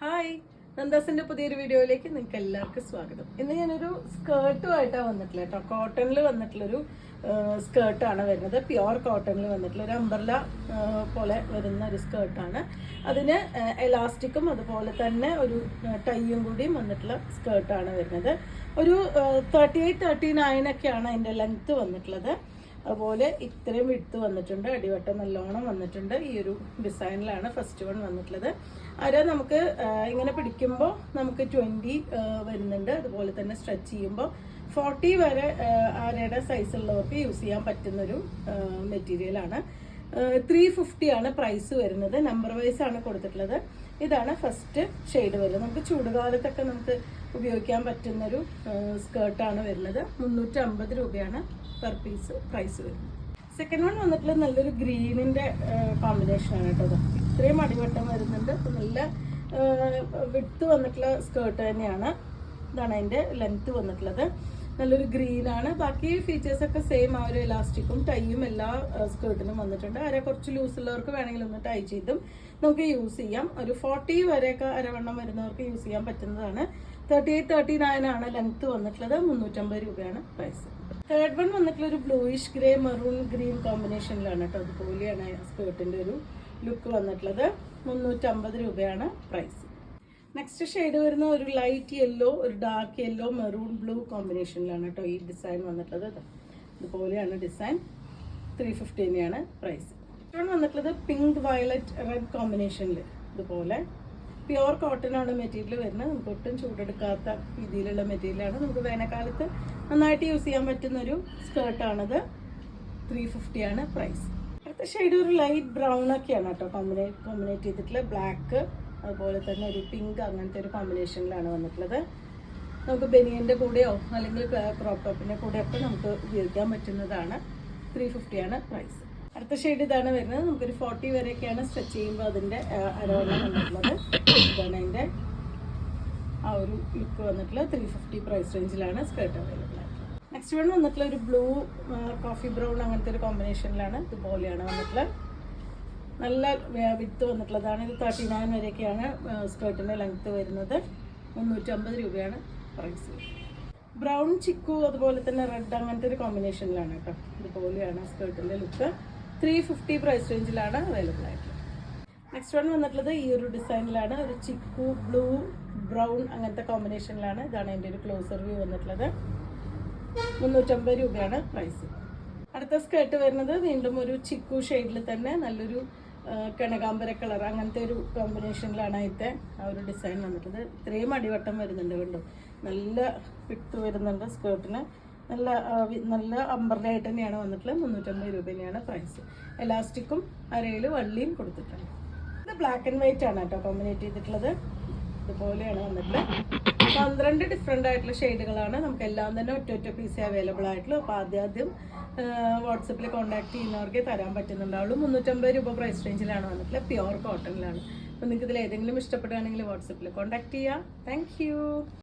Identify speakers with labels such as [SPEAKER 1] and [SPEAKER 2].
[SPEAKER 1] Hi, നന്ദാസിന്റെ പുതിയൊരു വീഡിയോയിലേക്ക് നിങ്ങൾക്ക് എല്ലാവർക്കും സ്വാഗതം. ഇന്ന് ഞാനൊരു സ്കേർട്ടുമായിട്ടാണ് വന്നിട്ടുള്ളത് കേട്ടോ. കോട്ടണിൽ വന്നിട്ടുള്ളൊരു സ്കേർട്ടാണ് വരുന്നത്. പ്യുവർ കോട്ടണിൽ വന്നിട്ടുള്ള ഒരു അംബ്രല പോലെ വരുന്ന ഒരു സ്കേർട്ടാണ്. അതിന് എലാസ്റ്റിക്കും അതുപോലെ തന്നെ ഒരു ടൈയും കൂടിയും വന്നിട്ടുള്ള സ്കേർട്ടാണ് വരുന്നത്. ഒരു 38-39 ഒക്കെയാണ് അതിൻ്റെ ലെങ്ത്ത് വന്നിട്ടുള്ളത്. അതുപോലെ ഇത്രയും വിടുത്ത് വന്നിട്ടുണ്ട്, അടിവട്ടം നല്ലോണം വന്നിട്ടുണ്ട്. ഈ ഒരു ഡിസൈനിലാണ് ഫസ്റ്റ് വൺ വന്നിട്ടുള്ളത്. നമുക്ക് ഇങ്ങനെ പിടിക്കുമ്പോൾ നമുക്ക് 20 വരുന്നുണ്ട്. അതുപോലെ തന്നെ സ്ട്രെച്ച് ചെയ്യുമ്പോൾ 40 വരെ അരയുടെ സൈസുള്ളവർക്ക് യൂസ് ചെയ്യാൻ പറ്റുന്നൊരു മെറ്റീരിയലാണ്. 350 ആണ് പ്രൈസ് വരുന്നത്. നമ്പർ വൈസ് ആണ് കൊടുത്തിട്ടുള്ളത്. ഇതാണ് ഫസ്റ്റ് ഷെയ്ഡ് വരുന്നത്. നമുക്ക് ചൂടുകാലത്തൊക്കെ നമുക്ക് ഉപയോഗിക്കാൻ പറ്റുന്നൊരു സ്കേർട്ടാണ് വരുന്നത്. 350 രൂപയാണ് പെർ പീസ് പ്രൈസ് വരുന്നത്. സെക്കൻഡ് വൺ വന്നിട്ടുള്ളത് നല്ലൊരു ഗ്രീനിന്റെ കോമ്പിനേഷനാണ് കേട്ടോ. ഇത്രയും അടിവട്ടം വരുന്നുണ്ട്. നല്ല വിഡ്ത്ത് വന്നിട്ടുള്ള സ്കേർട്ട് തന്നെയാണ്. ഇതാണ് അതിന്റെ ലെങ്ത് വന്നിട്ടുള്ളത്. നല്ലൊരു ഗ്രീനാണ്. ബാക്കി ഫീച്ചേഴ്സൊക്കെ സെയിം. ആ ഒരു എലാസ്റ്റിക്കും ടൈയും എല്ലാ സ്കേർട്ടിനും വന്നിട്ടുണ്ട്. കുറച്ച് ലൂസ് ഉള്ളവർക്ക് വേണമെങ്കിൽ ഒന്ന് ടൈ ചെയ്തും നമുക്ക് യൂസ് ചെയ്യാം. ഒരു 40 വരെയൊക്കെ അരവണ്ണം വരുന്നവർക്ക് യൂസ് ചെയ്യാൻ പറ്റുന്നതാണ്. 38-39 ആണ് ലെങ്ത് വന്നിട്ടുള്ളത്. 350 രൂപയാണ് പ്രൈസ്. തേർഡ് വൺ വന്നിട്ടുള്ള ഒരു ബ്ലൂയിഷ് ഗ്രേ മെറൂൺ ഗ്രീൻ കോമ്പിനേഷനിലാണ് കേട്ടോ. അതുപോലെയാണ് സ്കേർട്ടിന്റെ ഒരു ലുക്ക് വന്നിട്ടുള്ളത്. 350 രൂപയാണ് പ്രൈസ്. നെക്സ്റ്റ് ഷെയ്ഡ് വരുന്ന ഒരു ലൈറ്റ് യെല്ലോ, ഒരു ഡാർക്ക് യെല്ലോ, മെറൂൺ ബ്ലൂ കോമ്പിനേഷനിലാണ് കേട്ടോ ഈ ഡിസൈൻ വന്നിട്ടുള്ളത്. ഇതുപോലെയാണ് ഡിസൈൻ. 350 തന്നെയാണ് പ്രൈസ്. ഇതാണ് വന്നിട്ടുള്ളത് പിങ്ക് വയലറ്റ് റെഡ് കോമ്പിനേഷനിൽ. ഇതുപോലെ പ്യുവർ കോട്ടൺ ആണ് മെറ്റീരിയൽ വരുന്നത്. നമുക്ക് ഒട്ടും ചൂടെടുക്കാത്ത രീതിയിലുള്ള മെറ്റീരിയലാണ്. നമുക്ക് വേനൽക്കാലത്ത് നന്നായിട്ട് യൂസ് ചെയ്യാൻ പറ്റുന്ന ഒരു സ്കേർട്ടാണിത്. 350 ആണ് പ്രൈസ്. അടുത്ത ഷെയ്ഡ് ഒരു ലൈറ്റ് ബ്രൗൺ ഒക്കെയാണ് കേട്ടോ കോമ്പിനേറ്റ് ചെയ്തിട്ടുള്ള ബ്ലാക്ക് അതുപോലെ തന്നെ ഒരു പിങ്ക് അങ്ങനത്തെ ഒരു കോമ്പിനേഷനിലാണ് വന്നിട്ടുള്ളത്. നമുക്ക് ബനിയൻ്റെ കൂടെയോ അല്ലെങ്കിൽ ക്രോപ്പ് ടോപ്പിൻ്റെ കൂടെയൊക്കെ നമുക്ക് ഉപയോഗിക്കാൻ പറ്റുന്നതാണ്. 350 ആണ് പ്രൈസ്. അടുത്ത ഷെയ്ഡ് ഇതാണ് വരുന്നത്. നമുക്കൊരു 40 വരെയൊക്കെയാണ് സ്ട്രെച്ച് ചെയ്യുമ്പോൾ അതിൻ്റെ അരവണ്ണം വന്നിട്ടുള്ളത്. ഇതാണ് അതിൻ്റെ ആ ഒരു ലുക്ക് വന്നിട്ടുള്ളത്. 350 പ്രൈസ് റേഞ്ചിലാണ് സ്കേർട്ട് അവൈലബിൾ ആയിട്ടുള്ളത്. നെക്സ്റ്റ് വൺ വന്നിട്ടുള്ള ഒരു ബ്ലൂ കോഫി ബ്രൗൺ അങ്ങനത്തെ ഒരു കോമ്പിനേഷനിലാണ്. ഇതുപോലെയാണ് വന്നിട്ടുള്ളത്. നല്ല വിഡ്ത്ത് വന്നിട്ടുള്ളതാണ്. ഇത് 39 വരെയൊക്കെയാണ് സ്കേർട്ടിൻ്റെ ലെങ്ത്ത് വരുന്നത്. 350 രൂപയാണ് പ്രൈസ്. ബ്രൗൺ ചിക്കു അതുപോലെ തന്നെ റെഡ് അങ്ങനത്തെ ഒരു കോമ്പിനേഷനിലാണ് കേട്ടോ. ഇതുപോലെയാണ് സ്കേർട്ടിൻ്റെ ലുക്ക്. 350 പ്രൈസ് റേഞ്ചിലാണ് അവൈലബിൾ ആയിട്ടുള്ളത്. നെക്സ്റ്റ് വൺ വന്നിട്ടുള്ളത് ഈ ഒരു ഡിസൈനിലാണ്. ഒരു ചിക്കു ബ്ലൂ ബ്രൗൺ അങ്ങനത്തെ കോമ്പിനേഷനിലാണ്. ഇതാണ് അതിൻ്റെ ഒരു ക്ലോസർ വ്യൂ വന്നിട്ടുള്ളത്. 350 രൂപയാണ് പ്രൈസ്. അടുത്ത സ്കേർട്ട് വരുന്നത് വീണ്ടും ഒരു ചിക്കു ഷെയ്ഡിൽ തന്നെ നല്ലൊരു കനകാംബര കളർ അങ്ങനത്തെ ഒരു കോമ്പിനേഷനിലാണ് അതിൻ്റെ ആ ഒരു ഡിസൈൻ വന്നിട്ടുള്ളത്. ഇത്രയും അടിവട്ടം വരുന്നുണ്ട്. വീണ്ടും നല്ല വിട്ട് വരുന്നുണ്ട് സ്കേർട്ടിന്. നല്ല അംബ്രലയായിട്ട് തന്നെയാണ് വന്നിട്ടുള്ളത്. 350 രൂപ തന്നെയാണ് പ്രൈസ്. എലാസ്റ്റിക്കും അരയിൽ വള്ളിയും കൊടുത്തിട്ടുണ്ട്. ഇത് ബ്ലാക്ക് ആൻഡ് വൈറ്റ് ആണ് കേട്ടോ കോമ്പിനേറ്റ് ചെയ്തിട്ടുള്ളത്. ഇതുപോലെയാണ് വന്നിട്ടുള്ളത്. 12 ഡിഫറെൻ്റ് ആയിട്ടുള്ള ഷെയ്ഡുകളാണ്. നമുക്ക് എല്ലാം തന്നെ ഒറ്റ പീസേ അവൈലബിൾ ആയിട്ടുള്ളൂ. അപ്പോൾ ആദ്യം വാട്സപ്പിൽ കോൺടാക്ട് ചെയ്യുന്നവർക്ക് തരാൻ പറ്റുന്നുണ്ടാവുള്ളൂ. 350 രൂപ പ്രൈസ് റേഞ്ചിലാണ് വന്നിട്ടുള്ളത്. പ്യുവർ കോട്ടണിലാണ്. അപ്പോൾ നിങ്ങൾക്ക് ഇതിൽ ഏതെങ്കിലും ഇഷ്ടപ്പെടുകയാണെങ്കിൽ വാട്സപ്പിൽ കോൺടാക്ട് ചെയ്യാം. താങ്ക്